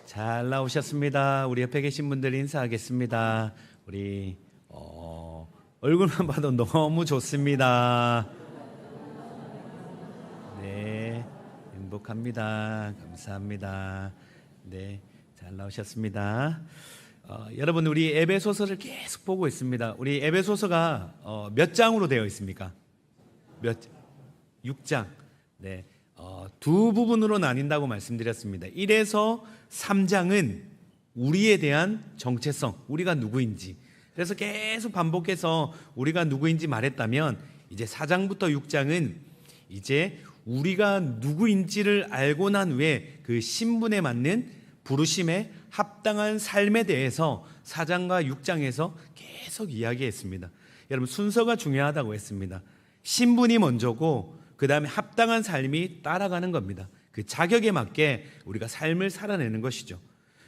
잘 나오셨습니다. 우리 옆에 계신 분들 인사하겠습니다. 우리 얼굴만 봐도 너무 좋습니다. 네, 행복합니다. 감사합니다. 네, 잘 나오셨습니다. 여러분, 우리 에베소서를 계속 보고 있습니다. 우리 에베소서가 몇 장으로 되어 있습니까? 6장. 네, 두 부분으로 나뉜다고 말씀드렸습니다. 1에서 3장은 우리에 대한 정체성, 우리가 누구인지. 그래서 계속 반복해서 우리가 누구인지 말했다면, 이제 4장부터 6장은 이제 우리가 누구인지를 알고 난 후에 그 신분에 맞는 부르심에 합당한 삶에 대해서 4장과 6장에서 계속 이야기했습니다. 여러분, 순서가 중요하다고 했습니다. 신분이 먼저고 그 다음에 합당한 삶이 따라가는 겁니다. 그 자격에 맞게 우리가 삶을 살아내는 것이죠.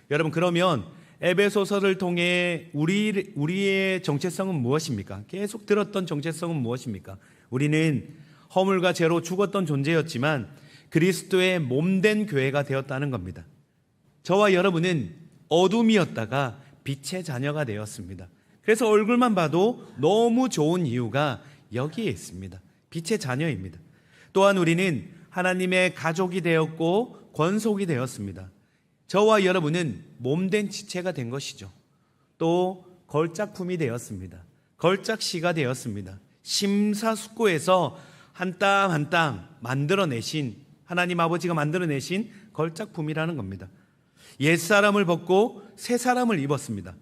여러분, 그러면 에베소서를 통해 우리의 정체성은 무엇입니까? 계속 들었던 정체성은 무엇입니까? 우리는 허물과 죄로 죽었던 존재였지만 그리스도의 몸된 교회가 되었다는 겁니다. 저와 여러분은 어둠이었다가 빛의 자녀가 되었습니다. 그래서 얼굴만 봐도 너무 좋은 이유가 여기에 있습니다. 빛의 자녀입니다. 또한 우리는 하나님의 가족이 되었고 권속이 되었습니다. 저와 여러분은 몸된 지체가 된 것이죠. 또 걸작품이 되었습니다. 걸작시가 되었습니다. 심사숙고해서 한 땀 한 땀 만들어내신, 하나님 아버지가 만들어내신 걸작품이라는 겁니다. 옛사람을 벗고 새사람을 입었습니다.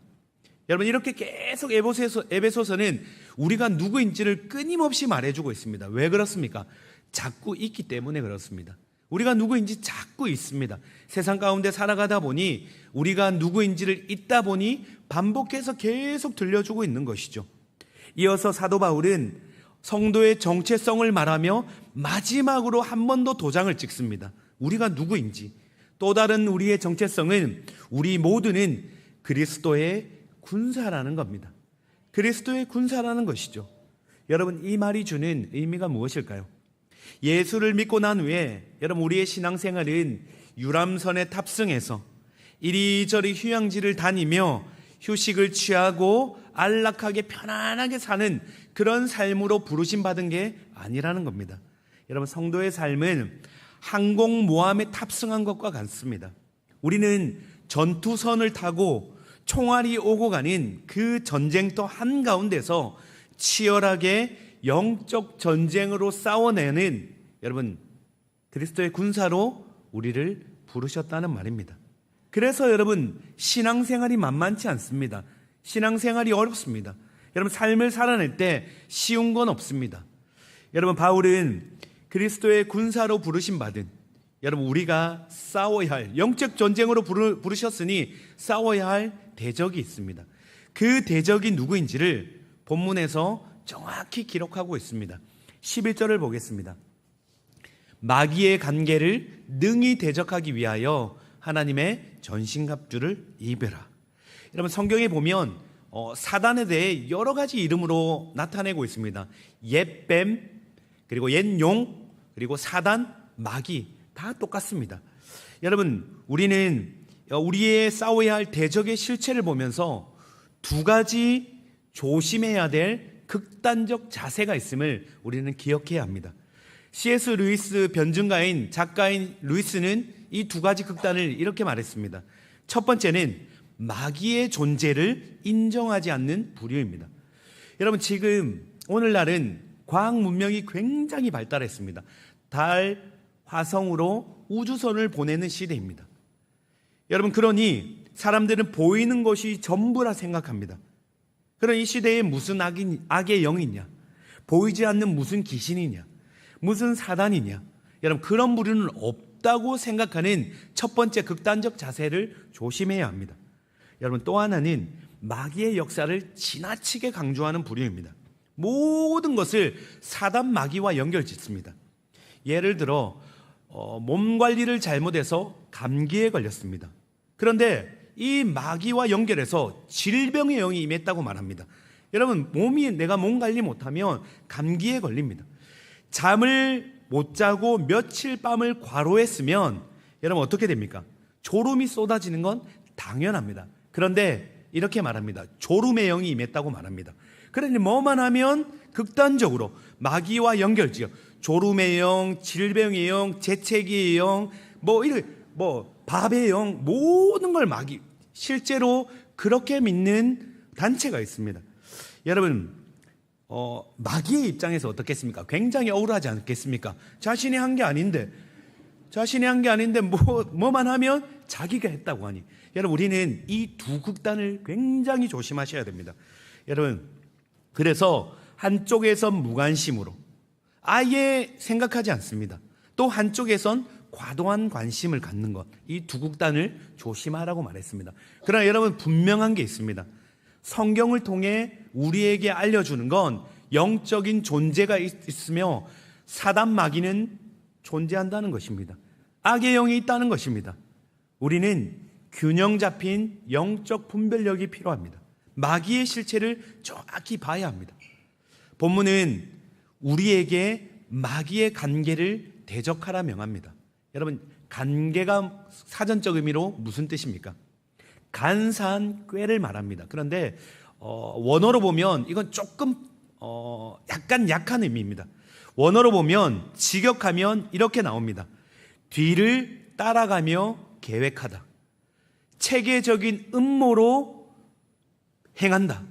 여러분, 이렇게 계속 에베소서는 우리가 누구인지를 끊임없이 말해주고 있습니다. 왜 그렇습니까? 자꾸 있기 때문에 그렇습니다. 우리가 누구인지 자꾸 있습니다. 세상 가운데 살아가다 보니 우리가 누구인지를 잊다 보니 반복해서 계속 들려주고 있는 것이죠. 이어서 사도 바울은 성도의 정체성을 말하며 마지막으로 한 번 더 도장을 찍습니다. 우리가 누구인지. 또 다른 우리의 정체성은 우리 모두는 그리스도의 군사라는 겁니다. 그리스도의 군사라는 것이죠. 여러분, 이 말이 주는 의미가 무엇일까요? 예수를 믿고 난 후에 여러분, 우리의 신앙생활은 유람선에 탑승해서 이리저리 휴양지를 다니며 휴식을 취하고 안락하게 편안하게 사는 그런 삶으로 부르심받은 게 아니라는 겁니다. 여러분, 성도의 삶은 항공모함에 탑승한 것과 같습니다. 우리는 전투선을 타고 총알이 오고 가는 그 전쟁터 한가운데서 치열하게 영적 전쟁으로 싸워내는, 여러분, 그리스도의 군사로 우리를 부르셨다는 말입니다. 그래서 여러분, 신앙생활이 만만치 않습니다. 신앙생활이 어렵습니다. 여러분, 삶을 살아낼 때 쉬운 건 없습니다. 여러분, 바울은 그리스도의 군사로 부르심받은, 여러분, 우리가 싸워야 할, 영적 전쟁으로 부르셨으니 싸워야 할 대적이 있습니다. 그 대적이 누구인지를 본문에서 정확히 기록하고 있습니다. 11절을 보겠습니다. 마귀의 관계를 능히 대적하기 위하여 하나님의 전신갑주를 입으라. 여러분, 성경에 보면 사단에 대해 여러 가지 이름으로 나타내고 있습니다. 옛뱀, 그리고 옛용, 그리고 사단, 마귀, 다 똑같습니다. 여러분, 우리는 우리의 싸워야 할 대적의 실체를 보면서 두 가지 조심해야 될 극단적 자세가 있음을 우리는 기억해야 합니다. C.S. 루이스 변증가인 작가인 루이스는 이 두 가지 극단을 이렇게 말했습니다. 첫 번째는 마귀의 존재를 인정하지 않는 부류입니다. 여러분, 지금 오늘날은 과학 문명이 굉장히 발달했습니다. 달, 화성으로 우주선을 보내는 시대입니다. 여러분, 그러니 사람들은 보이는 것이 전부라 생각합니다. 그런 이 시대에 무슨 악의 영이냐, 보이지 않는 무슨 귀신이냐, 무슨 사단이냐, 여러분, 그런 부류는 없다고 생각하는 첫 번째 극단적 자세를 조심해야 합니다. 여러분, 또 하나는 마귀의 역사를 지나치게 강조하는 부류입니다. 모든 것을 사단 마귀와 연결짓습니다. 예를 들어 몸 관리를 잘못해서 감기에 걸렸습니다. 그런데 이 마귀와 연결해서 질병의 영이 임했다고 말합니다. 여러분, 내가 몸 관리 못하면 감기에 걸립니다. 잠을 못 자고 며칠 밤을 과로했으면 여러분 어떻게 됩니까? 졸음이 쏟아지는 건 당연합니다. 그런데 이렇게 말합니다. 졸음의 영이 임했다고 말합니다. 그러니 뭐만 하면 극단적으로 마귀와 연결지어 졸음의 영, 질병의 영, 재채기의 영, 밥의 영, 모든 걸 마귀, 실제로 그렇게 믿는 단체가 있습니다. 여러분, 마귀의 입장에서 어떻겠습니까? 굉장히 억울하지 않겠습니까? 자신이 한 게 아닌데 뭐만 하면 자기가 했다고 하니. 여러분, 우리는 이 두 극단을 굉장히 조심하셔야 됩니다. 여러분, 그래서 한쪽에선 무관심으로 아예 생각하지 않습니다. 또 한쪽에선 과도한 관심을 갖는 것, 이 두 극단을 조심하라고 말했습니다. 그러나 여러분, 분명한 게 있습니다. 성경을 통해 우리에게 알려주는 건 영적인 존재가 있으며 사단 마귀는 존재한다는 것입니다. 악의 영이 있다는 것입니다. 우리는 균형 잡힌 영적 분별력이 필요합니다. 마귀의 실체를 정확히 봐야 합니다. 본문은 우리에게 마귀의 간계를 대적하라 명합니다. 여러분, 간계가 사전적 의미로 무슨 뜻입니까? 간사한 꾀를 말합니다. 그런데 원어로 보면 이건 조금 약간 약한 의미입니다. 원어로 보면 직역하면 이렇게 나옵니다. 뒤를 따라가며 계획하다. 체계적인 음모로 행한다.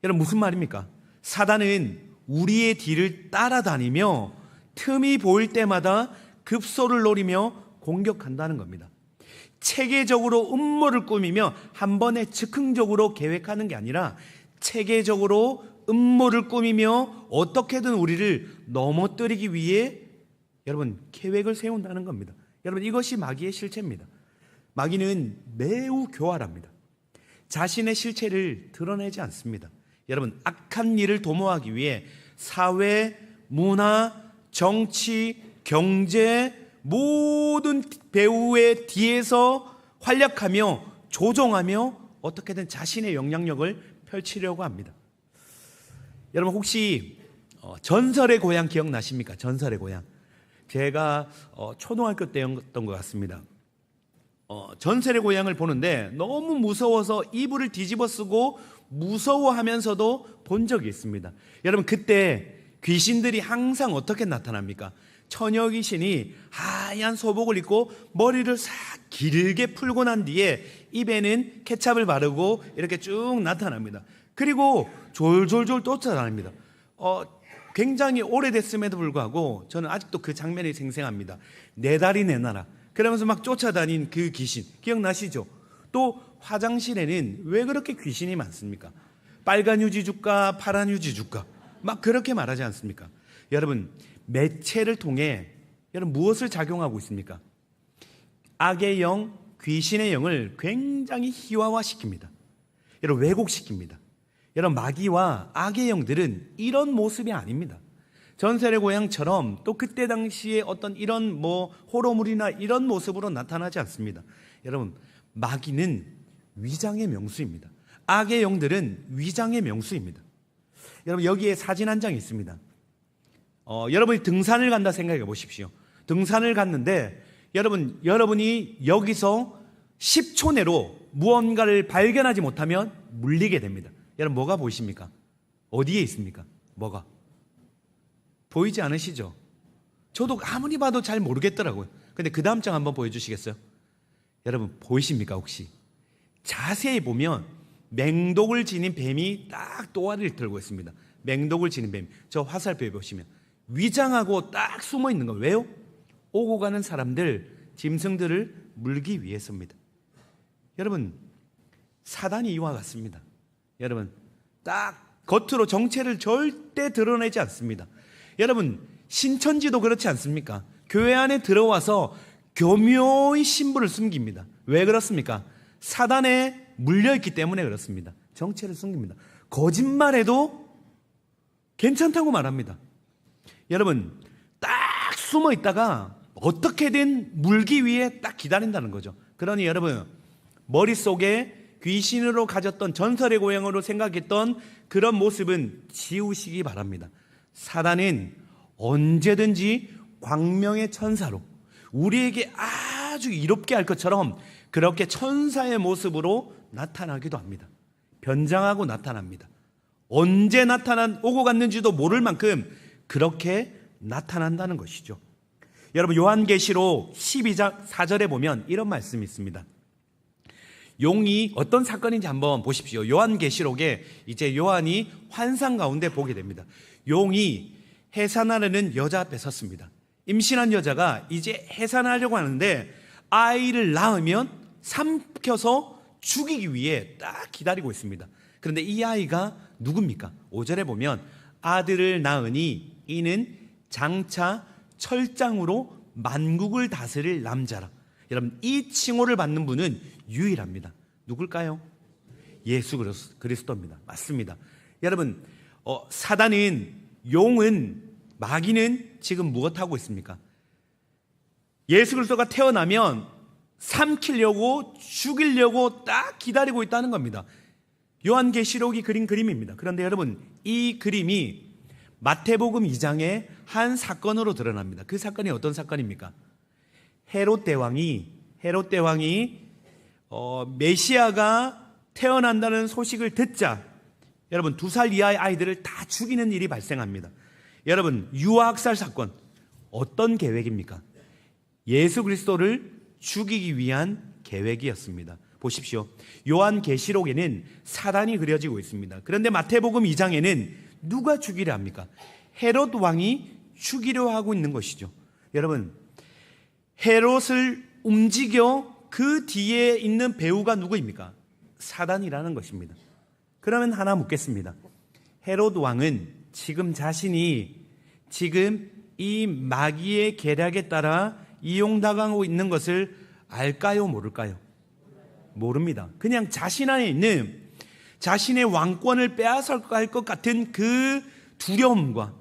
여러분, 무슨 말입니까? 사단은 우리의 뒤를 따라다니며 틈이 보일 때마다 급소를 노리며 공격한다는 겁니다. 체계적으로 음모를 꾸미며 한 번에 즉흥적으로 계획하는 게 아니라 체계적으로 음모를 꾸미며 어떻게든 우리를 넘어뜨리기 위해 여러분 계획을 세운다는 겁니다. 여러분, 이것이 마귀의 실체입니다. 마귀는 매우 교활합니다. 자신의 실체를 드러내지 않습니다. 여러분, 악한 일을 도모하기 위해 사회, 문화, 정치, 경제 모든 배후의 뒤에서 활약하며 조종하며 어떻게든 자신의 영향력을 펼치려고 합니다. 여러분, 혹시 전설의 고향 기억나십니까? 전설의 고향. 제가 초등학교 때였던 것 같습니다. 전설의 고향을 보는데 너무 무서워서 이불을 뒤집어 쓰고 무서워하면서도 본 적이 있습니다. 여러분, 그때 귀신들이 항상 어떻게 나타납니까? 처녀 귀신이 하얀 소복을 입고 머리를 싹 길게 풀고 난 뒤에 입에는 케찹을 바르고 이렇게 쭉 나타납니다. 그리고 졸졸졸 쫓아다닙니다. 굉장히 오래됐음에도 불구하고 저는 아직도 그 장면이 생생합니다. 내 다리 내놔라. 그러면서 막 쫓아다닌 그 귀신 기억나시죠? 또 화장실에는 왜 그렇게 귀신이 많습니까? 빨간 휴지 줄까 파란 휴지 줄까 막 그렇게 말하지 않습니까? 여러분, 매체를 통해 여러분 무엇을 작용하고 있습니까? 악의 영, 귀신의 영을 굉장히 희화화시킵니다. 여러분, 왜곡시킵니다. 여러분, 마귀와 악의 영들은 이런 모습이 아닙니다. 전설의 고향처럼 또 그때 당시에 어떤 이런 호러물이나 이런 모습으로 나타나지 않습니다. 여러분, 마귀는 위장의 명수입니다. 악의 영들은 위장의 명수입니다. 여러분, 여기에 사진 한 장 있습니다. 여러분이 등산을 간다 생각해 보십시오. 등산을 갔는데 여러분이 여기서 10초 내로 무언가를 발견하지 못하면 물리게 됩니다. 여러분, 뭐가 보이십니까? 어디에 있습니까? 뭐가? 보이지 않으시죠? 저도 아무리 봐도 잘 모르겠더라고요. 근데 그 다음 장 한번 보여주시겠어요? 여러분, 보이십니까 혹시? 자세히 보면 맹독을 지닌 뱀이 딱 또아리를 들고 있습니다. 맹독을 지닌 뱀. 저 화살표에 보시면 위장하고 딱 숨어 있는 거. 왜요? 오고 가는 사람들, 짐승들을 물기 위해서입니다. 여러분, 사단이 이와 같습니다. 여러분, 딱 겉으로 정체를 절대 드러내지 않습니다. 여러분, 신천지도 그렇지 않습니까? 교회 안에 들어와서 교묘히 신부를 숨깁니다. 왜 그렇습니까? 사단에 물려있기 때문에 그렇습니다. 정체를 숨깁니다. 거짓말해도 괜찮다고 말합니다. 여러분, 딱 숨어 있다가 어떻게든 물기 위해 딱 기다린다는 거죠. 그러니 여러분, 머릿속에 귀신으로 가졌던 전설의 고향으로 생각했던 그런 모습은 지우시기 바랍니다. 사단은 언제든지 광명의 천사로 우리에게 아주 이롭게 할 것처럼 그렇게 천사의 모습으로 나타나기도 합니다. 변장하고 나타납니다. 언제 오고 갔는지도 모를 만큼 그렇게 나타난다는 것이죠. 여러분, 요한계시록 12장 4절에 보면 이런 말씀이 있습니다. 용이 어떤 사건인지 한번 보십시오. 요한계시록에 이제 요한이 환상 가운데 보게 됩니다. 용이 해산하려는 여자 앞에 섰습니다. 임신한 여자가 이제 해산하려고 하는데 아이를 낳으면 삼켜서 죽이기 위해 딱 기다리고 있습니다. 그런데 이 아이가 누굽니까? 5절에 보면 아들을 낳으니 이는 장차 철장으로 만국을 다스릴 남자라. 여러분, 이 칭호를 받는 분은 유일합니다. 누굴까요? 예수 그리스도입니다. 맞습니다. 여러분, 사단은, 용은, 마귀는 지금 무엇하고 있습니까? 예수 그리스도가 태어나면 삼키려고, 죽이려고 딱 기다리고 있다는 겁니다. 요한계시록이 그린 그림입니다. 그런데 여러분, 이 그림이 마태복음 2장의 한 사건으로 드러납니다. 그 사건이 어떤 사건입니까? 헤롯 대왕이 메시아가 태어난다는 소식을 듣자 여러분 2살 이하의 아이들을 다 죽이는 일이 발생합니다. 여러분, 유아학살 사건 어떤 계획입니까? 예수 그리스도를 죽이기 위한 계획이었습니다. 보십시오. 요한계시록에는 사단이 그려지고 있습니다. 그런데 마태복음 2장에는 누가 죽이려 합니까? 헤롯 왕이 죽이려 하고 있는 것이죠. 여러분, 헤롯을 움직여 그 뒤에 있는 배우가 누구입니까? 사단이라는 것입니다. 그러면 하나 묻겠습니다. 헤롯 왕은 지금 자신이 지금 이 마귀의 계략에 따라 이용당하고 있는 것을 알까요? 모를까요? 모릅니다. 그냥 자신 안에 있는 자신의 왕권을 빼앗아갈 것 같은 그 두려움과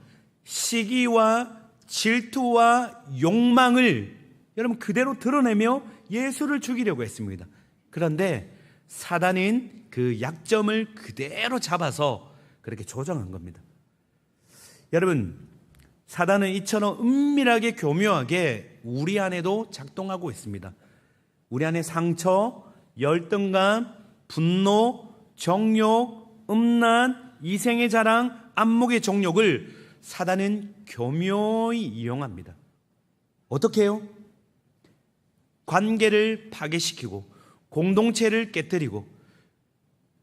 시기와 질투와 욕망을 여러분 그대로 드러내며 예수를 죽이려고 했습니다. 그런데 사단은 그 약점을 그대로 잡아서 그렇게 조정한 겁니다. 여러분, 사단은 이처럼 은밀하게 교묘하게 우리 안에도 작동하고 있습니다. 우리 안에 상처, 열등감, 분노, 정욕, 음란, 이생의 자랑, 안목의 정욕을 사단은 교묘히 이용합니다. 어떻게 해요? 관계를 파괴시키고 공동체를 깨뜨리고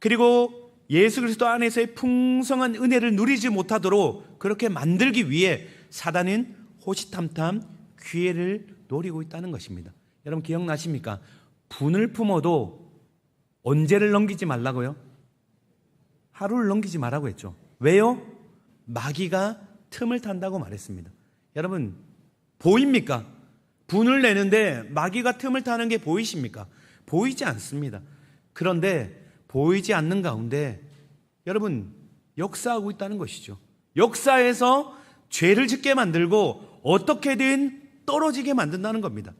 그리고 예수 그리스도 안에서의 풍성한 은혜를 누리지 못하도록 그렇게 만들기 위해 사단은 호시탐탐 기회를 노리고 있다는 것입니다. 여러분 기억나십니까? 분을 품어도 언제를 넘기지 말라고요? 하루를 넘기지 말라고 했죠. 왜요? 마귀가 틈을 탄다고 말했습니다. 여러분 보입니까? 분을 내는데 마귀가 틈을 타는 게 보이십니까? 보이지 않습니다. 그런데 보이지 않는 가운데 여러분 역사하고 있다는 것이죠. 역사에서 죄를 짓게 만들고 어떻게든 떨어지게 만든다는 겁니다.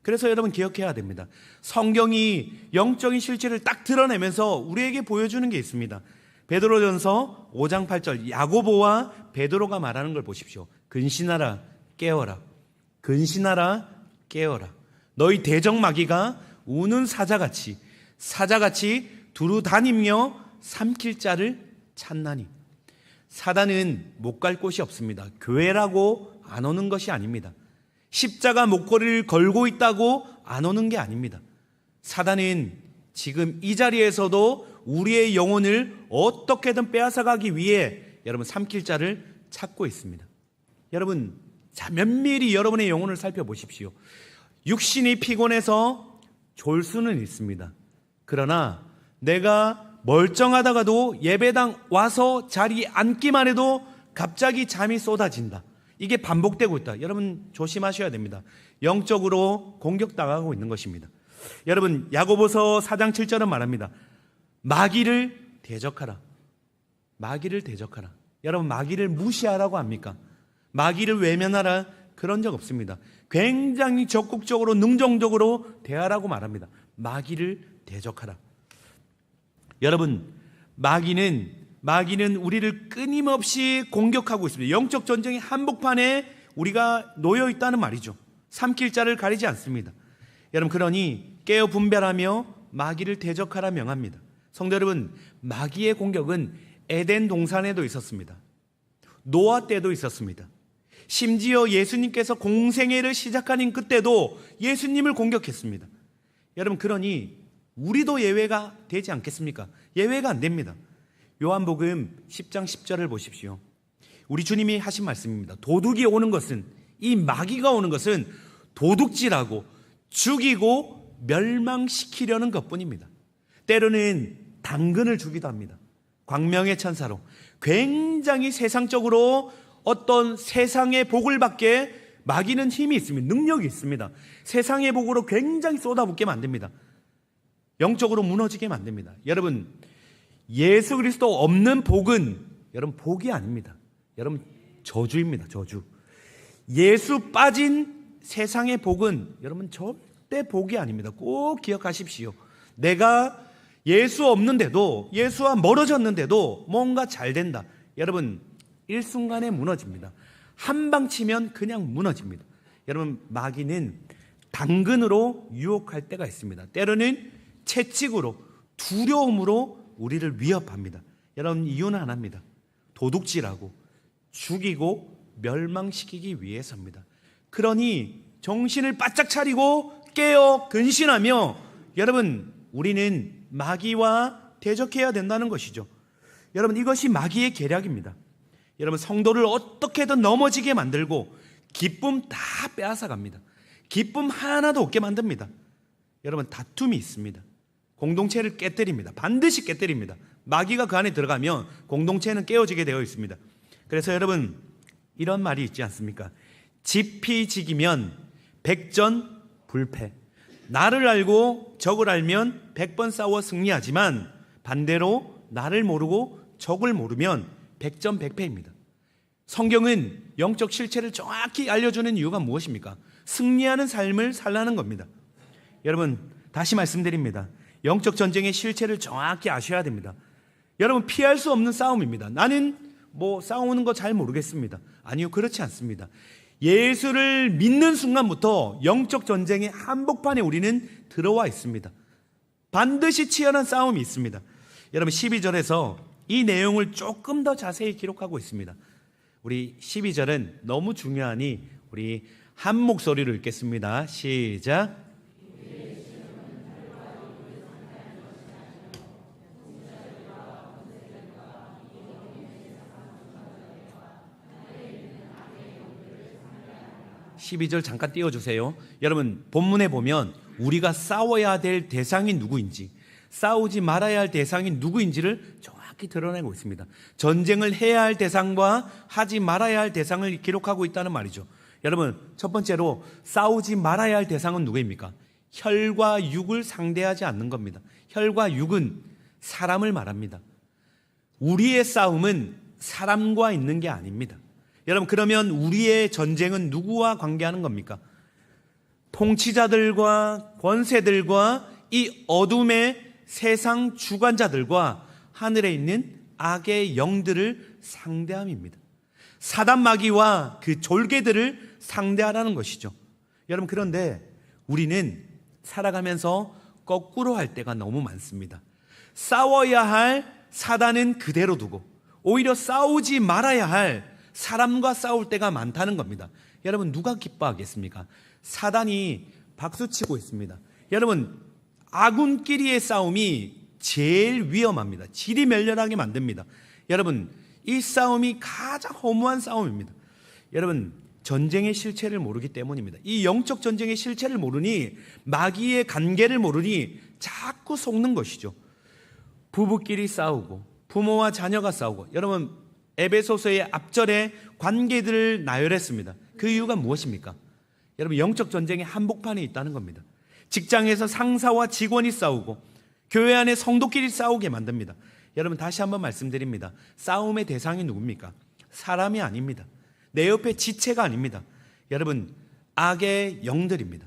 그래서 여러분 기억해야 됩니다. 성경이 영적인 실체를 딱 드러내면서 우리에게 보여주는 게 있습니다. 베드로전서 5장 8절 야고보와 베드로가 말하는 걸 보십시오. 근신하라 깨어라. 근신하라 깨어라. 너희 대적마귀가 우는 사자같이 두루 다니며 삼킬 자를 찾나니. 사단은 못 갈 곳이 없습니다. 교회라고 안 오는 것이 아닙니다. 십자가 목걸이를 걸고 있다고 안 오는 게 아닙니다. 사단은 지금 이 자리에서도 우리의 영혼을 어떻게든 빼앗아가기 위해 여러분 삼킬 자를 찾고 있습니다. 여러분 자 면밀히 여러분의 영혼을 살펴보십시오. 육신이 피곤해서 졸 수는 있습니다. 그러나 내가 멀쩡하다가도 예배당 와서 자리에 앉기만 해도 갑자기 잠이 쏟아진다. 이게 반복되고 있다. 여러분 조심하셔야 됩니다. 영적으로 공격당하고 있는 것입니다. 여러분 야고보서 4장 7절은 말합니다. 마귀를 대적하라. 마귀를 대적하라. 여러분 마귀를 무시하라고 합니까? 마귀를 외면하라. 그런 적 없습니다. 굉장히 적극적으로 능동적으로 대하라고 말합니다. 마귀를 대적하라. 여러분 마귀는 우리를 끊임없이 공격하고 있습니다. 영적 전쟁의 한복판에 우리가 놓여 있다는 말이죠. 삼킬 자를 가리지 않습니다. 여러분 그러니 깨어 분별하며 마귀를 대적하라 명합니다. 성도 여러분, 마귀의 공격은 에덴 동산에도 있었습니다. 노아 때도 있었습니다. 심지어 예수님께서 공생애를 시작하는 그때도 예수님을 공격했습니다. 여러분, 그러니 우리도 예외가 되지 않겠습니까? 예외가 안 됩니다. 요한복음 10장 10절을 보십시오. 우리 주님이 하신 말씀입니다. 도둑이 오는 것은, 이 마귀가 오는 것은 도둑질하고 죽이고 멸망시키려는 것뿐입니다. 때로는 당근을 주기도 합니다. 광명의 천사로 굉장히 세상적으로 어떤 세상의 복을 받게 마귀는 힘이 있습니다. 능력이 있습니다. 세상의 복으로 굉장히 쏟아붓게 만듭니다. 영적으로 무너지게 만듭니다. 여러분, 예수 그리스도 없는 복은 여러분 복이 아닙니다. 여러분, 저주입니다. 저주. 예수 빠진 세상의 복은 여러분 절대 복이 아닙니다. 꼭 기억하십시오. 내가 예수 없는데도, 예수와 멀어졌는데도 뭔가 잘 된다. 여러분, 일순간에 무너집니다. 한 방 치면 그냥 무너집니다. 여러분, 마귀는 당근으로 유혹할 때가 있습니다. 때로는 채찍으로, 두려움으로 우리를 위협합니다. 여러분, 이유는 하나입니다. 도둑질하고 죽이고 멸망시키기 위해서입니다. 그러니 정신을 바짝 차리고 깨어 근신하며 여러분, 우리는 마귀와 대적해야 된다는 것이죠. 여러분, 이것이 마귀의 계략입니다. 여러분, 성도를 어떻게든 넘어지게 만들고 기쁨 다 빼앗아 갑니다. 기쁨 하나도 없게 만듭니다. 여러분, 다툼이 있습니다. 공동체를 깨뜨립니다. 반드시 깨뜨립니다. 마귀가 그 안에 들어가면 공동체는 깨어지게 되어 있습니다. 그래서 여러분, 이런 말이 있지 않습니까? 지피지기면 백전불패. 나를 알고 적을 알면 100번 싸워 승리하지만 반대로 나를 모르고 적을 모르면 백전백패입니다. 성경은 영적 실체를 정확히 알려주는 이유가 무엇입니까? 승리하는 삶을 살라는 겁니다. 여러분, 다시 말씀드립니다. 영적 전쟁의 실체를 정확히 아셔야 됩니다. 여러분, 피할 수 없는 싸움입니다. 나는 싸우는 거 잘 모르겠습니다. 아니요, 그렇지 않습니다. 예수를 믿는 순간부터 영적 전쟁의 한복판에 우리는 들어와 있습니다. 반드시 치열한 싸움이 있습니다. 여러분, 12절에서 이 내용을 조금 더 자세히 기록하고 있습니다. 우리 12절은 너무 중요하니 우리 한 목소리로 읽겠습니다. 시작. 12절 잠깐 띄워주세요. 여러분, 본문에 보면 우리가 싸워야 될 대상이 누구인지, 싸우지 말아야 할 대상이 누구인지를 정확히 드러내고 있습니다. 전쟁을 해야 할 대상과 하지 말아야 할 대상을 기록하고 있다는 말이죠. 여러분, 첫 번째로 싸우지 말아야 할 대상은 누구입니까? 혈과 육을 상대하지 않는 겁니다. 혈과 육은 사람을 말합니다. 우리의 싸움은 사람과 있는 게 아닙니다. 여러분, 그러면 우리의 전쟁은 누구와 관계하는 겁니까? 통치자들과 권세들과 이 어둠의 세상 주관자들과 하늘에 있는 악의 영들을 상대함입니다. 사단 마귀와 그 졸개들을 상대하라는 것이죠. 여러분, 그런데 우리는 살아가면서 거꾸로 할 때가 너무 많습니다. 싸워야 할 사단은 그대로 두고 오히려 싸우지 말아야 할 사람과 싸울 때가 많다는 겁니다. 여러분, 누가 기뻐하겠습니까? 사단이 박수치고 있습니다. 여러분, 아군끼리의 싸움이 제일 위험합니다. 지리멸렬하게 만듭니다. 여러분, 이 싸움이 가장 허무한 싸움입니다. 여러분, 전쟁의 실체를 모르기 때문입니다. 이 영적 전쟁의 실체를 모르니, 마귀의 관계를 모르니 자꾸 속는 것이죠. 부부끼리 싸우고 부모와 자녀가 싸우고, 여러분, 에베소서의 앞절에 관계들을 나열했습니다. 그 이유가 무엇입니까? 여러분, 영적 전쟁의 한복판에 있다는 겁니다. 직장에서 상사와 직원이 싸우고 교회 안에 성도끼리 싸우게 만듭니다. 여러분, 다시 한번 말씀드립니다. 싸움의 대상이 누굽니까? 사람이 아닙니다. 내 옆에 지체가 아닙니다. 여러분, 악의 영들입니다.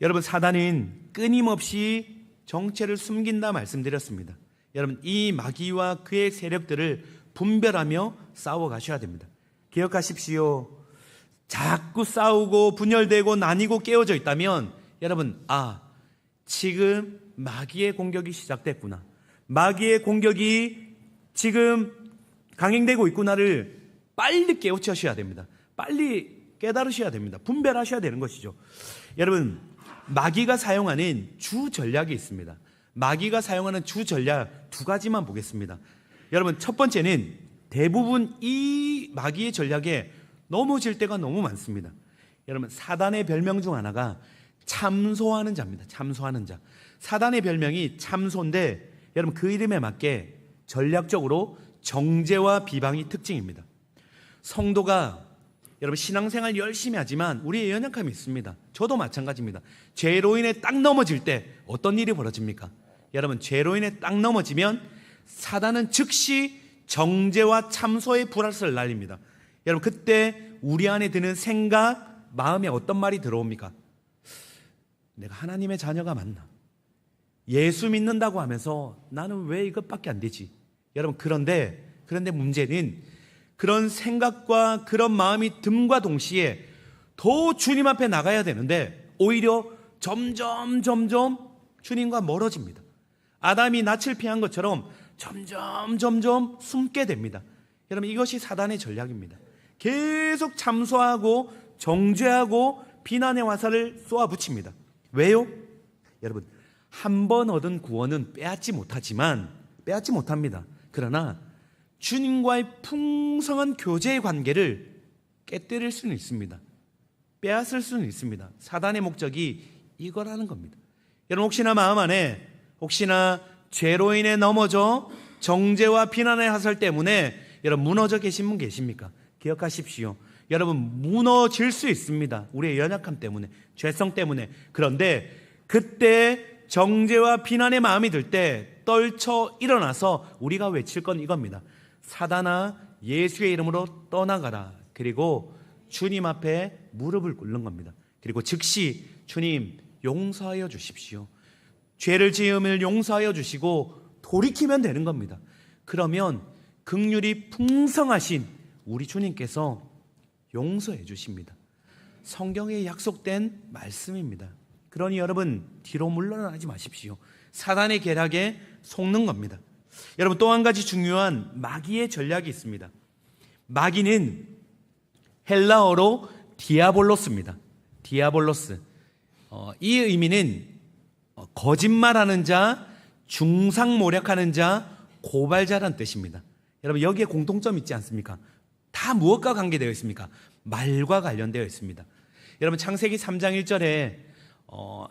여러분, 사단은 끊임없이 정체를 숨긴다 말씀드렸습니다. 여러분, 이 마귀와 그의 세력들을 분별하며 싸워 가셔야 됩니다. 기억하십시오. 자꾸 싸우고 분열되고 나뉘고 깨어져 있다면 여러분, 지금 마귀의 공격이 시작됐구나, 마귀의 공격이 지금 강행되고 있구나를 빨리 깨우쳐셔야 됩니다. 빨리 깨달으셔야 됩니다. 분별하셔야 되는 것이죠. 여러분, 마귀가 사용하는 주 전략이 있습니다. 마귀가 사용하는 주 전략 두 가지만 보겠습니다. 여러분, 첫 번째는 대부분 이 마귀의 전략에 넘어질 때가 너무 많습니다. 여러분, 사단의 별명 중 하나가 참소하는 자입니다. 참소하는 자. 사단의 별명이 참소인데, 여러분, 그 이름에 맞게 전략적으로 정죄와 비방이 특징입니다. 성도가 여러분 신앙생활 열심히 하지만 우리의 연약함이 있습니다. 저도 마찬가지입니다. 죄로 인해 딱 넘어질 때 어떤 일이 벌어집니까? 여러분, 죄로 인해 딱 넘어지면 사단은 즉시 정죄와 참소의 불화살을 날립니다. 여러분, 그때 우리 안에 드는 생각, 마음에 어떤 말이 들어옵니까? 내가 하나님의 자녀가 맞나? 예수 믿는다고 하면서 나는 왜 이것밖에 안 되지? 여러분, 그런데 문제는 그런 생각과 그런 마음이 듦과 동시에 더 주님 앞에 나가야 되는데 오히려 점점 주님과 멀어집니다. 아담이 낯을 피한 것처럼 점점 숨게 됩니다. 여러분, 이것이 사단의 전략입니다. 계속 참소하고 정죄하고 비난의 화살을 쏘아붙입니다. 왜요? 여러분, 한 번 얻은 구원은 빼앗지 못합니다. 그러나 주님과의 풍성한 교제의 관계를 깨뜨릴 수는 있습니다. 빼앗을 수는 있습니다. 사단의 목적이 이거라는 겁니다. 여러분, 혹시나 마음 안에 죄로 인해 넘어져 정죄와 비난의 화살 때문에 여러분 무너져 계신 분 계십니까? 기억하십시오. 여러분, 무너질 수 있습니다. 우리의 연약함 때문에, 죄성 때문에. 그런데 그때 정죄와 비난의 마음이 들 때 떨쳐 일어나서 우리가 외칠 건 이겁니다. 사단아, 예수의 이름으로 떠나가라. 그리고 주님 앞에 무릎을 꿇는 겁니다. 그리고 즉시 주님 용서하여 주십시오. 죄를 지음을 용서하여 주시고 돌이키면 되는 겁니다. 그러면 긍휼이 풍성하신 우리 주님께서 용서해 주십니다. 성경에 약속된 말씀입니다. 그러니 여러분, 뒤로 물러나지 마십시오. 사단의 계략에 속는 겁니다. 여러분, 또 한 가지 중요한 마귀의 전략이 있습니다. 마귀는 헬라어로 디아볼로스입니다. 디아볼로스. 이 의미는 거짓말하는 자, 중상모략하는 자, 고발자라는 뜻입니다. 여러분, 여기에 공통점이 있지 않습니까? 다 무엇과 관계되어 있습니까? 말과 관련되어 있습니다. 여러분, 창세기 3장 1절에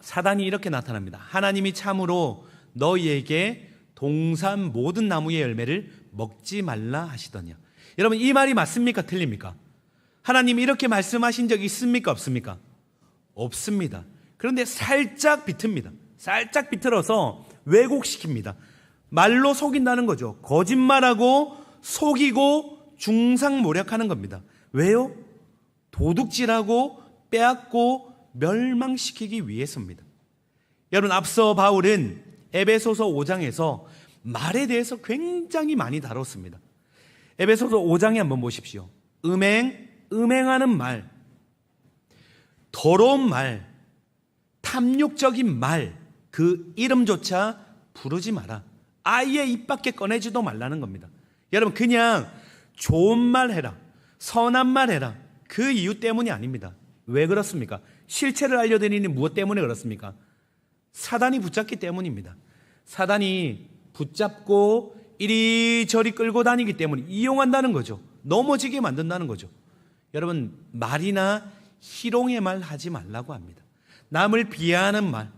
사단이 이렇게 나타납니다. 하나님이 참으로 너희에게 동산 모든 나무의 열매를 먹지 말라 하시더냐. 여러분, 이 말이 맞습니까? 틀립니까? 하나님이 이렇게 말씀하신 적 있습니까? 없습니까? 없습니다. 그런데 살짝 비틉니다. 살짝 비틀어서 왜곡시킵니다. 말로 속인다는 거죠. 거짓말하고 속이고 중상모략하는 겁니다. 왜요? 도둑질하고 빼앗고 멸망시키기 위해서입니다. 여러분, 앞서 바울은 에베소서 5장에서 말에 대해서 굉장히 많이 다뤘습니다. 에베소서 5장에 한번 보십시오. 음행하는 말, 더러운 말, 탐욕적인 말, 그 이름조차 부르지 마라. 아예 입 밖에 꺼내지도 말라는 겁니다. 여러분, 그냥 좋은 말 해라, 선한 말 해라, 그 이유 때문이 아닙니다. 왜 그렇습니까? 실체를 알려드리니 무엇 때문에 그렇습니까? 사단이 붙잡기 때문입니다. 사단이 붙잡고 이리저리 끌고 다니기 때문에 이용한다는 거죠. 넘어지게 만든다는 거죠. 여러분, 말이나 희롱의 말 하지 말라고 합니다. 남을 비하하는 말,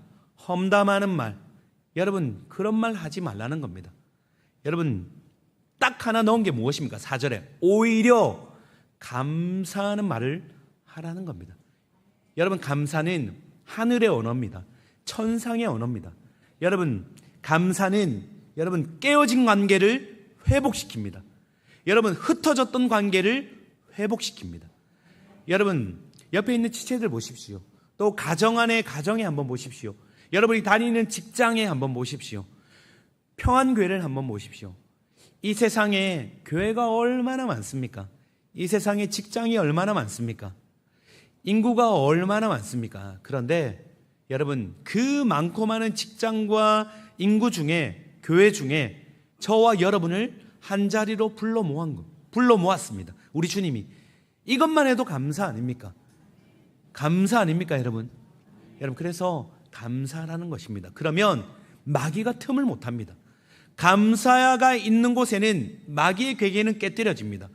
험담하는 말, 여러분, 그런 말 하지 말라는 겁니다. 여러분, 딱 하나 넣은 게 무엇입니까? 4절에 오히려 감사하는 말을 하라는 겁니다. 여러분, 감사는 하늘의 언어입니다. 천상의 언어입니다. 여러분, 감사는 여러분 깨어진 관계를 회복시킵니다. 여러분, 흩어졌던 관계를 회복시킵니다. 여러분, 옆에 있는 지체들 보십시오. 또 가정 안에 가정에 한번 보십시오. 여러분이 다니는 직장에 한번 보십시오. 평안교회를 한번 보십시오. 이 세상에 교회가 얼마나 많습니까? 이 세상에 직장이 얼마나 많습니까? 인구가 얼마나 많습니까? 그런데 여러분 그 많고 많은 직장과 인구 중에 교회 중에 저와 여러분을 한 자리로 불러 모았습니다. 우리 주님이. 이것만 해도 감사 아닙니까? 감사 아닙니까, 여러분? 여러분 그래서 감사라는 것입니다. 그러면 마귀가 틈을 못 합니다. 감사가 있는 곳에는 마귀의 괴계는 깨뜨려집니다.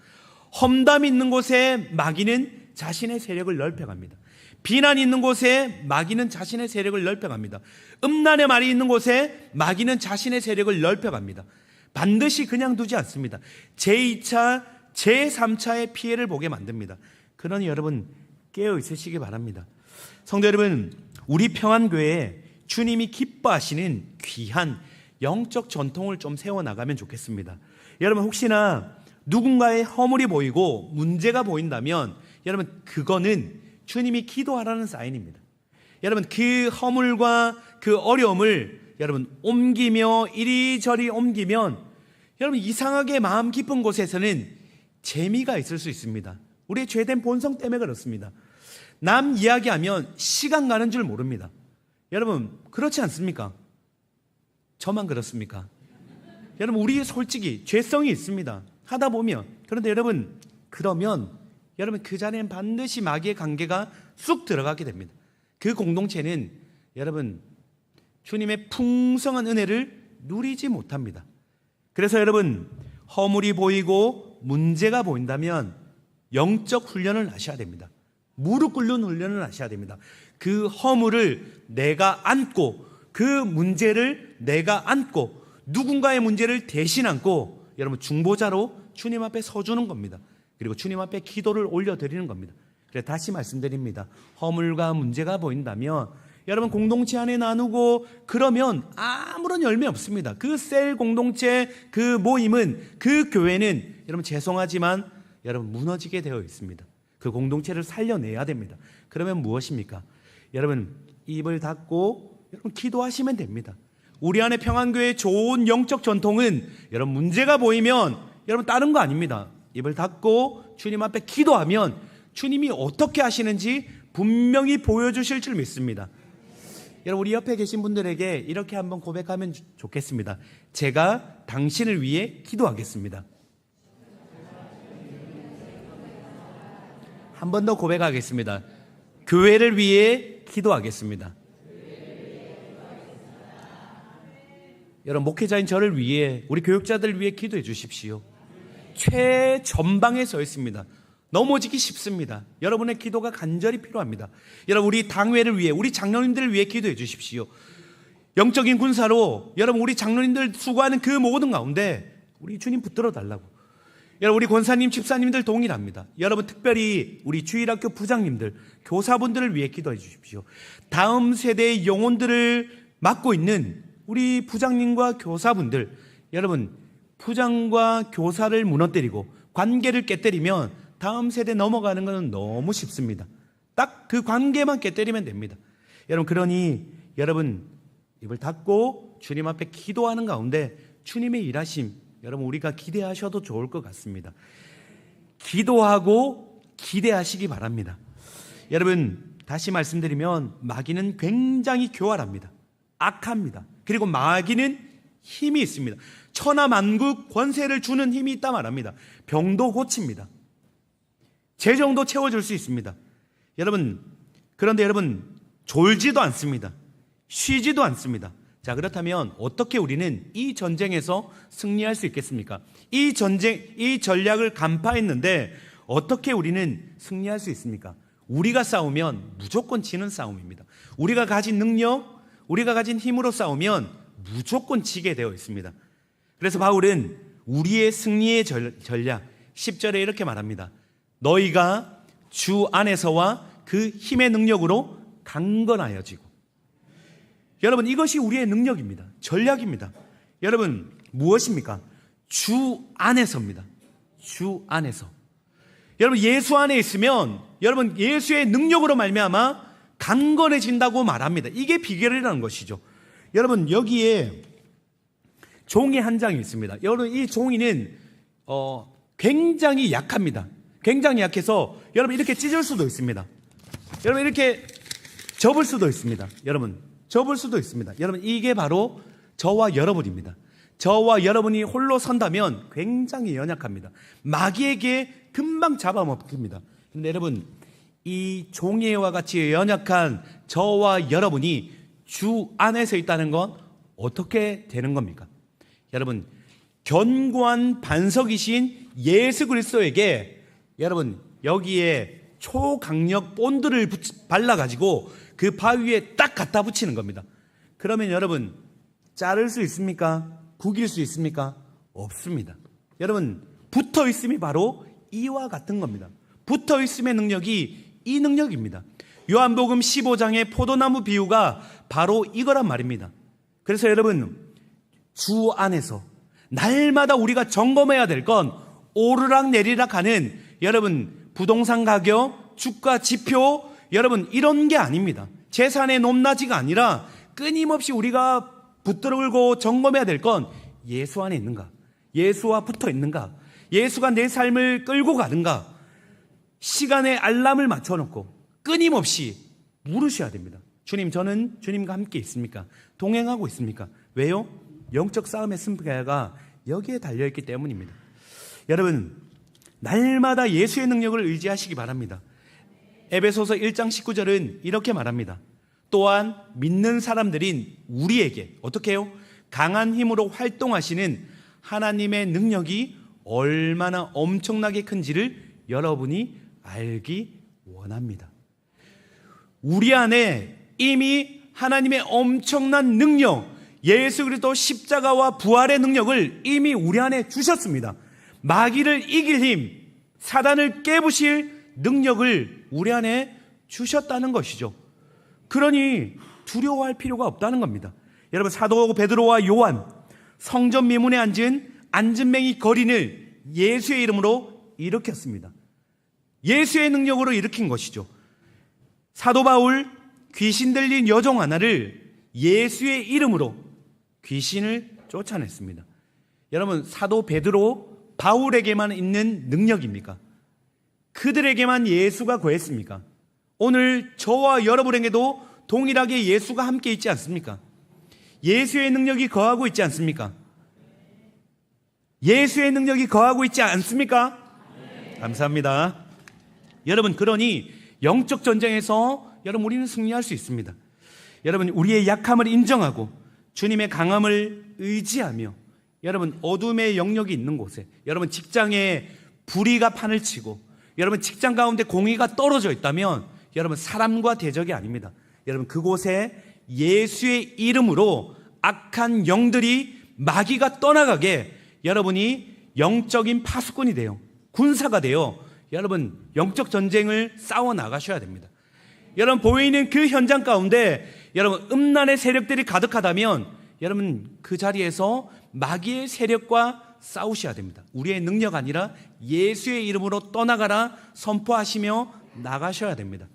험담이 있는 곳에 마귀는 자신의 세력을 넓혀갑니다. 비난이 있는 곳에 마귀는 자신의 세력을 넓혀갑니다. 음란의 말이 있는 곳에 마귀는 자신의 세력을 넓혀갑니다. 반드시 그냥 두지 않습니다. 제2차, 제3차의 피해를 보게 만듭니다. 그러니 여러분 깨어 있으시기 바랍니다. 성도 여러분, 우리 평안교회에 주님이 기뻐하시는 귀한 영적 전통을 좀 세워나가면 좋겠습니다. 여러분 혹시나 누군가의 허물이 보이고 문제가 보인다면 여러분 그거는 주님이 기도하라는 사인입니다. 여러분 그 허물과 그 어려움을 여러분 옮기며 이리저리 옮기면 여러분 이상하게 마음 깊은 곳에서는 재미가 있을 수 있습니다. 우리의 죄된 본성 때문에 그렇습니다. 남 이야기하면 시간 가는 줄 모릅니다. 여러분 그렇지 않습니까? 저만 그렇습니까? 여러분 우리 솔직히 죄성이 있습니다. 하다 보면. 그런데 여러분 그러면 여러분 그 자리엔 반드시 마귀의 관계가 쑥 들어가게 됩니다. 그 공동체는 여러분 주님의 풍성한 은혜를 누리지 못합니다. 그래서 여러분 허물이 보이고 문제가 보인다면 영적 훈련을 하셔야 됩니다. 무릎 꿇는 훈련을 하셔야 됩니다. 그 허물을 내가 안고 그 문제를 내가 안고 누군가의 문제를 대신 안고 여러분 중보자로 주님 앞에 서주는 겁니다. 그리고 주님 앞에 기도를 올려드리는 겁니다. 그래서 다시 말씀드립니다. 허물과 문제가 보인다면 여러분 공동체 안에 나누고 그러면 아무런 열매 없습니다. 그 셀 공동체 그 모임은 그 교회는 여러분 죄송하지만 여러분 무너지게 되어 있습니다. 그 공동체를 살려내야 됩니다. 그러면 무엇입니까? 여러분 입을 닫고 여러분 기도하시면 됩니다. 우리 안에 평안교회의 좋은 영적 전통은 여러분 문제가 보이면 여러분 다른 거 아닙니다. 입을 닫고 주님 앞에 기도하면 주님이 어떻게 하시는지 분명히 보여주실 줄 믿습니다. 여러분 우리 옆에 계신 분들에게 이렇게 한번 고백하면 좋겠습니다. 제가 당신을 위해 기도하겠습니다. 한 번 더 고백하겠습니다. 교회를 위해 기도하겠습니다. 여러분 목회자인 저를 위해 우리 교육자들을 위해 기도해 주십시오. 최전방에 서 있습니다. 넘어지기 쉽습니다. 여러분의 기도가 간절히 필요합니다. 여러분 우리 당회를 위해 우리 장로님들을 위해 기도해 주십시오. 영적인 군사로 여러분 우리 장로님들 수고하는 그 모든 가운데 우리 주님 붙들어 달라고. 여러분 우리 권사님 집사님들 동일합니다. 여러분 특별히 우리 주일학교 부장님들 교사분들을 위해 기도해 주십시오. 다음 세대의 영혼들을 맡고 있는 우리 부장님과 교사분들 여러분 부장과 교사를 무너뜨리고 관계를 깨뜨리면 다음 세대 넘어가는 것은 너무 쉽습니다. 딱 그 관계만 깨뜨리면 됩니다. 여러분 그러니 여러분 입을 닫고 주님 앞에 기도하는 가운데 주님의 일하심 여러분 우리가 기대하셔도 좋을 것 같습니다. 기도하고 기대하시기 바랍니다. 여러분 다시 말씀드리면 마귀는 굉장히 교활합니다. 악합니다. 그리고 마귀는 힘이 있습니다. 천하만국 권세를 주는 힘이 있다 말합니다. 병도 고칩니다. 재정도 채워줄 수 있습니다. 여러분 그런데 여러분 졸지도 않습니다. 쉬지도 않습니다. 자 그렇다면 어떻게 우리는 이 전쟁에서 승리할 수 있겠습니까? 이 전략을 간파했는데 어떻게 우리는 승리할 수 있습니까? 우리가 싸우면 무조건 지는 싸움입니다. 우리가 가진 능력, 우리가 가진 힘으로 싸우면 무조건 지게 되어 있습니다. 그래서 바울은 우리의 승리의 전략 10절에 이렇게 말합니다. 너희가 주 안에서와 그 힘의 능력으로 강건하여지고. 여러분 이것이 우리의 능력입니다. 전략입니다. 여러분 무엇입니까? 주 안에서입니다. 주 안에서. 여러분 예수 안에 있으면 여러분 예수의 능력으로 말미암아 강건해진다고 말합니다. 이게 비결이라는 것이죠. 여러분 여기에 종이 한 장이 있습니다. 여러분 이 종이는 굉장히 약합니다. 굉장히 약해서 여러분 이렇게 찢을 수도 있습니다. 여러분 이렇게 접을 수도 있습니다. 여러분, 접을 수도 있습니다. 여러분, 이게 바로 저와 여러분입니다. 저와 여러분이 홀로 선다면 굉장히 연약합니다. 마귀에게 금방 잡아먹힙니다. 그런데 여러분, 이 종이와 같이 연약한 저와 여러분이 주 안에서 있다는 건 어떻게 되는 겁니까? 여러분, 견고한 반석이신 예수 그리스도에게 여러분 여기에 초강력 본드를 발라가지고 그 바위에 딱 갖다 붙이는 겁니다. 그러면 여러분 자를 수 있습니까? 구길 수 있습니까? 없습니다. 여러분, 붙어 있음이 바로 이와 같은 겁니다. 붙어 있음의 능력이 이 능력입니다. 요한복음 15장의 포도나무 비유가 바로 이거란 말입니다. 그래서 여러분, 주 안에서 날마다 우리가 점검해야 될 건 오르락 내리락 하는 여러분 부동산 가격, 주가 지표, 여러분 이런 게 아닙니다. 재산의 높낮이가 아니라 끊임없이 우리가 붙들고 점검해야 될 건 예수 안에 있는가, 예수와 붙어 있는가, 예수가 내 삶을 끌고 가는가, 시간에 알람을 맞춰놓고 끊임없이 물으셔야 됩니다. 주님, 저는 주님과 함께 있습니까? 동행하고 있습니까? 왜요? 영적 싸움의 승패가 여기에 달려있기 때문입니다. 여러분, 날마다 예수의 능력을 의지하시기 바랍니다. 에베소서 1장 19절은 이렇게 말합니다. 또한 믿는 사람들인 우리에게 어떻게 해요? 강한 힘으로 활동하시는 하나님의 능력이 얼마나 엄청나게 큰지를 여러분이 알기 원합니다. 우리 안에 이미 하나님의 엄청난 능력, 예수 그리스도 십자가와 부활의 능력을 이미 우리 안에 주셨습니다. 마귀를 이길 힘, 사단을 깨부실 능력을 우리 안에 주셨다는 것이죠. 그러니 두려워할 필요가 없다는 겁니다. 여러분, 사도 베드로와 요한, 성전 미문에 앉은 안진뱅이 거린을 예수의 이름으로 일으켰습니다. 예수의 능력으로 일으킨 것이죠. 사도 바울, 귀신 들린 여종 하나를 예수의 이름으로 귀신을 쫓아냈습니다. 여러분, 사도 베드로, 바울에게만 있는 능력입니까? 그들에게만 예수가 거했습니까? 오늘 저와 여러분에게도 동일하게 예수가 함께 있지 않습니까? 예수의 능력이 거하고 있지 않습니까? 예수의 능력이 거하고 있지 않습니까? 감사합니다. 여러분, 그러니 영적 전쟁에서 여러분 우리는 승리할 수 있습니다. 여러분, 우리의 약함을 인정하고 주님의 강함을 의지하며 여러분 어둠의 영역이 있는 곳에, 여러분 직장에 불의가 판을 치고 여러분 직장 가운데 공의가 떨어져 있다면 여러분 사람과 대적이 아닙니다. 여러분 그곳에 예수의 이름으로 악한 영들이, 마귀가 떠나가게 여러분이 영적인 파수꾼이 되어 군사가 되어 여러분 영적 전쟁을 싸워 나가셔야 됩니다. 여러분 보이는 그 현장 가운데 여러분 음란의 세력들이 가득하다면 여러분 그 자리에서 마귀의 세력과 싸우셔야 됩니다. 우리의 능력 아니라 예수의 이름으로 떠나가라 선포하시며 나가셔야 됩니다.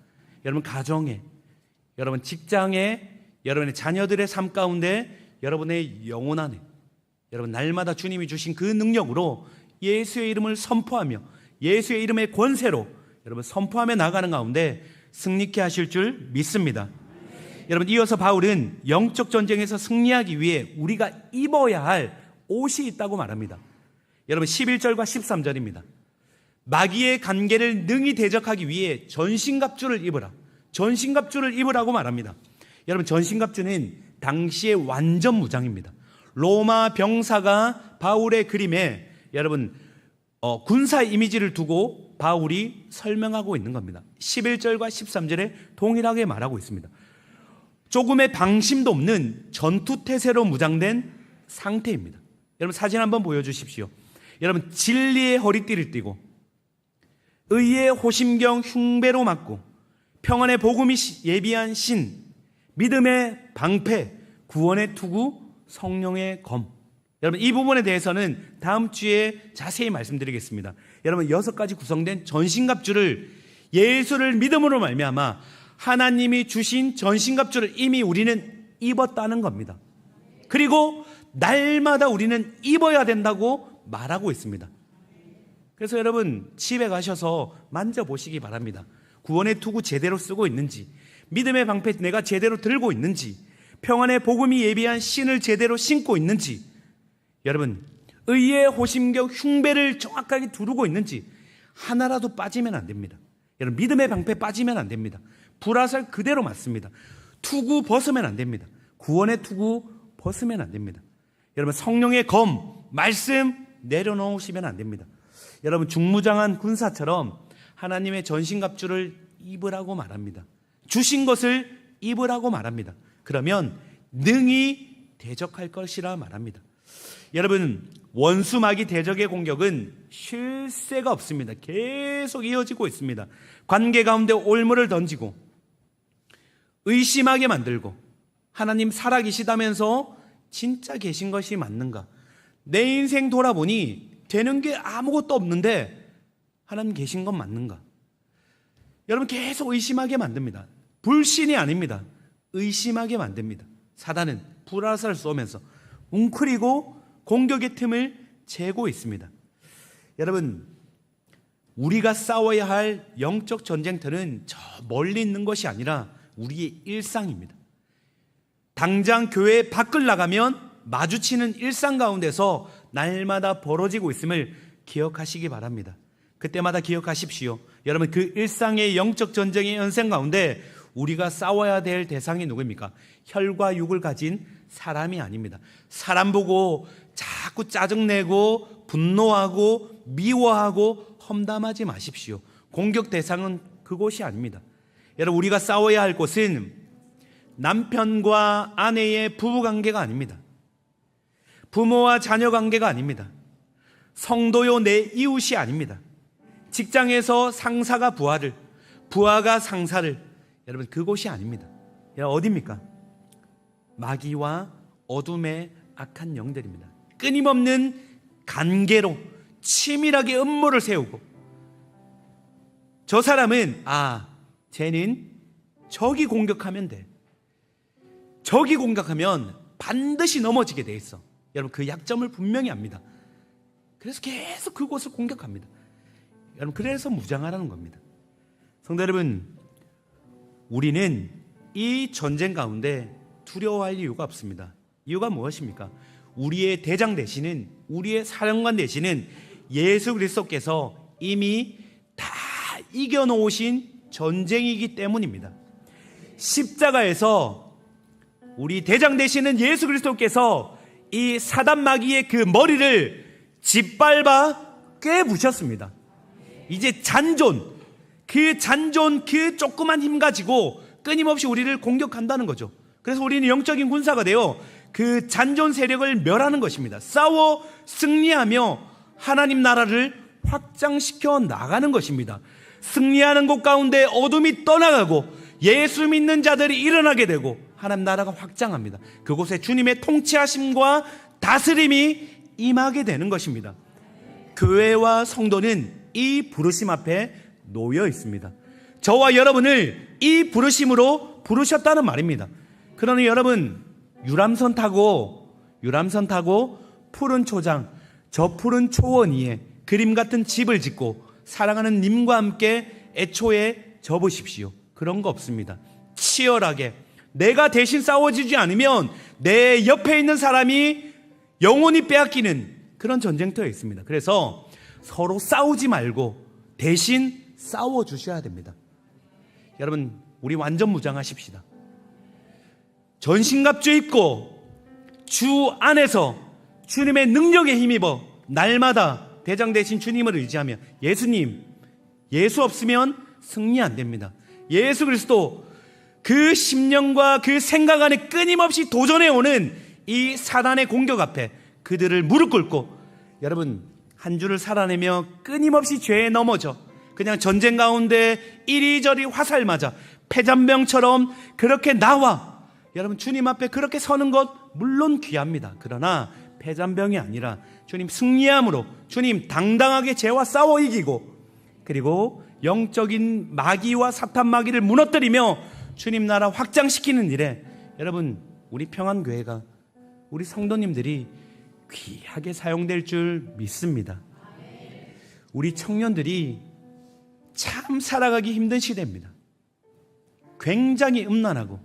여러분 가정에, 여러분 직장에, 여러분의 자녀들의 삶 가운데, 여러분의 영혼 안에 여러분 날마다 주님이 주신 그 능력으로 예수의 이름을 선포하며 예수의 이름의 권세로 여러분 선포하며 나가는 가운데 승리케 하실 줄 믿습니다. 여러분 이어서 바울은 영적 전쟁에서 승리하기 위해 우리가 입어야 할 옷이 있다고 말합니다. 여러분 11절과 13절입니다. 마귀의 간계를 능히 대적하기 위해 전신갑주를 입으라. 전신갑주를 입으라고 말합니다. 여러분 전신갑주는 당시의 완전 무장입니다. 로마 병사가 바울의 그림에 여러분 군사 이미지를 두고 바울이 설명하고 있는 겁니다. 11절과 13절에 동일하게 말하고 있습니다. 조금의 방심도 없는 전투태세로 무장된 상태입니다. 여러분 사진 한번 보여주십시오. 여러분 진리의 허리띠를 띠고 의의 호심경 흉배로 맞고 평안의 복음이 예비한 신, 믿음의 방패, 구원의 투구, 성령의 검. 여러분 이 부분에 대해서는 다음 주에 자세히 말씀드리겠습니다. 여러분 6가지 구성된 전신갑주를 예수를 믿음으로 말미암아 하나님이 주신 전신갑주를 이미 우리는 입었다는 겁니다. 그리고 날마다 우리는 입어야 된다고 말하고 있습니다. 그래서 여러분 집에 가셔서 만져보시기 바랍니다. 구원의 투구 제대로 쓰고 있는지, 믿음의 방패 내가 제대로 들고 있는지, 평안의 복음이 예비한 신을 제대로 신고 있는지, 여러분 의의 호심격 흉배를 정확하게 두르고 있는지 하나라도 빠지면 안 됩니다. 여러분 믿음의 방패 빠지면 안 됩니다. 불화살 그대로 맞습니다. 투구 벗으면 안 됩니다. 구원의 투구 벗으면 안 됩니다. 여러분 성령의 검 말씀 내려놓으시면 안 됩니다. 여러분 중무장한 군사처럼 하나님의 전신갑주를 입으라고 말합니다. 주신 것을 입으라고 말합니다. 그러면 능히 대적할 것이라 말합니다. 여러분 원수 마귀 대적의 공격은 쉴 새가 없습니다. 계속 이어지고 있습니다. 관계 가운데 올무를 던지고 의심하게 만들고, 하나님 살아계시다면서 진짜 계신 것이 맞는가? 내 인생 돌아보니 되는 게 아무것도 없는데 하나님 계신 건 맞는가? 여러분 계속 의심하게 만듭니다. 불신이 아닙니다. 의심하게 만듭니다. 사단은 불화살을 쏘면서 웅크리고 공격의 틈을 재고 있습니다. 여러분 우리가 싸워야 할 영적 전쟁터는 저 멀리 있는 것이 아니라 우리의 일상입니다. 당장 교회 밖을 나가면 마주치는 일상 가운데서 날마다 벌어지고 있음을 기억하시기 바랍니다. 그때마다 기억하십시오. 여러분 그 일상의 영적 전쟁의 현생 가운데 우리가 싸워야 될 대상이 누구입니까? 혈과 육을 가진 사람이 아닙니다. 사람 보고 자꾸 짜증내고 분노하고 미워하고 험담하지 마십시오. 공격 대상은 그곳이 아닙니다. 여러분 우리가 싸워야 할 곳은 남편과 아내의 부부관계가 아닙니다. 부모와 자녀 관계가 아닙니다. 성도요 내 이웃이 아닙니다. 직장에서 상사가 부하를, 부하가 상사를, 여러분 그곳이 아닙니다. 여러분 어디입니까? 마귀와 어둠의 악한 영들입니다. 끊임없는 관계로 치밀하게 음모를 세우고, 저 사람은 쟤는 저기 공격하면 돼, 저기 공격하면 반드시 넘어지게 돼 있어. 여러분 그 약점을 분명히 압니다. 그래서 계속 그곳을 공격합니다. 여러분 그래서 무장하라는 겁니다. 성도 여러분, 우리는 이 전쟁 가운데 두려워할 이유가 없습니다. 이유가 무엇입니까? 우리의 대장 되시는, 우리의 사령관 되시는 예수 그리스도께서 이미 다 이겨놓으신 전쟁이기 때문입니다. 십자가에서 우리 대장 되시는 예수 그리스도께서 이 사단 마귀의 그 머리를 짓밟아 꿰부셨습니다. 이제 잔존, 그 조그만 힘 가지고 끊임없이 우리를 공격한다는 거죠. 그래서 우리는 영적인 군사가 되어 그 잔존 세력을 멸하는 것입니다. 싸워 승리하며 하나님 나라를 확장시켜 나가는 것입니다. 승리하는 곳 가운데 어둠이 떠나가고 예수 믿는 자들이 일어나게 되고 하나님 나라가 확장합니다. 그곳에 주님의 통치하심과 다스림이 임하게 되는 것입니다. 교회와 성도는 이 부르심 앞에 놓여 있습니다. 저와 여러분을 이 부르심으로 부르셨다는 말입니다. 그러니 여러분 유람선 타고 푸른 초장, 저 푸른 초원 위에 그림 같은 집을 짓고 사랑하는 님과 함께 애초에 접으십시오. 그런 거 없습니다. 치열하게 내가 대신 싸워주지 않으면 내 옆에 있는 사람이 영원히 빼앗기는 그런 전쟁터에 있습니다. 그래서 서로 싸우지 말고 대신 싸워주셔야 됩니다. 여러분 우리 완전 무장하십시다. 전신갑주 입고 주 안에서 주님의 능력에 힘입어 날마다 대장 되신 주님을 의지하며, 예수 없으면 승리 안 됩니다. 예수 그리스도 그 심령과 그 생각 안에 끊임없이 도전해오는 이 사단의 공격 앞에 그들을 무릎 꿇고, 여러분 한 주를 살아내며 끊임없이 죄에 넘어져 그냥 전쟁 가운데 이리저리 화살 맞아 패잔병처럼 그렇게 나와 여러분 주님 앞에 그렇게 서는 것 물론 귀합니다. 그러나 패잔병이 아니라 주님 승리함으로 주님 당당하게 죄와 싸워 이기고, 그리고 영적인 마귀와 사탄 마귀를 무너뜨리며 주님 나라 확장시키는 일에 여러분 우리 평안교회가, 우리 성도님들이 귀하게 사용될 줄 믿습니다. 우리 청년들이 참 살아가기 힘든 시대입니다. 굉장히 음란하고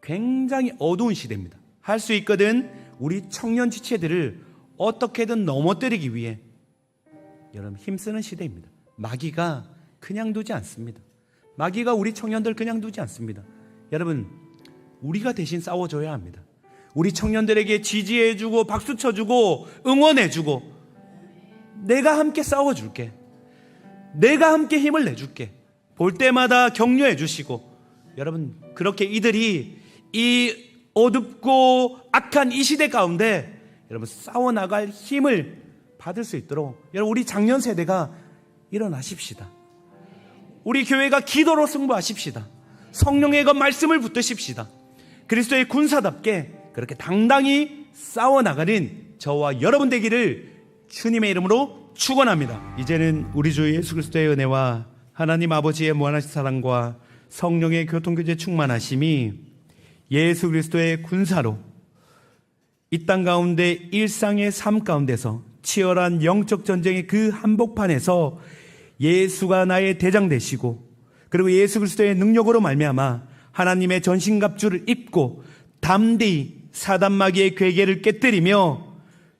굉장히 어두운 시대입니다. 할 수 있거든 우리 청년 지체들을 어떻게든 넘어뜨리기 위해 여러분 힘쓰는 시대입니다. 마귀가 그냥 두지 않습니다. 마귀가 우리 청년들 그냥 두지 않습니다. 여러분, 우리가 대신 싸워줘야 합니다. 우리 청년들에게 지지해주고 박수 쳐주고 응원해주고, 내가 함께 싸워줄게, 내가 함께 힘을 내줄게, 볼 때마다 격려해 주시고, 여러분 그렇게 이들이 이 어둡고 악한 이 시대 가운데 여러분 싸워나갈 힘을 받을 수 있도록 여러분 우리 장년 세대가 일어나십시다. 우리 교회가 기도로 승부하십시다. 성령의 그 말씀을 붙드십시다. 그리스도의 군사답게 그렇게 당당히 싸워나가는 저와 여러분 되기를 주님의 이름으로 축원합니다. 이제는 우리 주 예수 그리스도의 은혜와 하나님 아버지의 무한하신 사랑과 성령의 교통교제 충만하심이 예수 그리스도의 군사로 이 땅 가운데 일상의 삶 가운데서 치열한 영적 전쟁의 그 한복판에서 예수가 나의 대장 되시고, 그리고 예수 그리스도의 능력으로 말미암아 하나님의 전신갑주를 입고 담대히 사단 마귀의 괴계를 깨뜨리며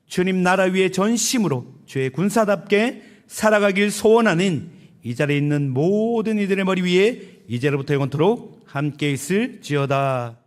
주님 나라 위에 전심으로 주의 군사답게 살아가길 소원하는 이 자리에 있는 모든 이들의 머리 위에 이제로부터 영원토록 함께 있을지어다.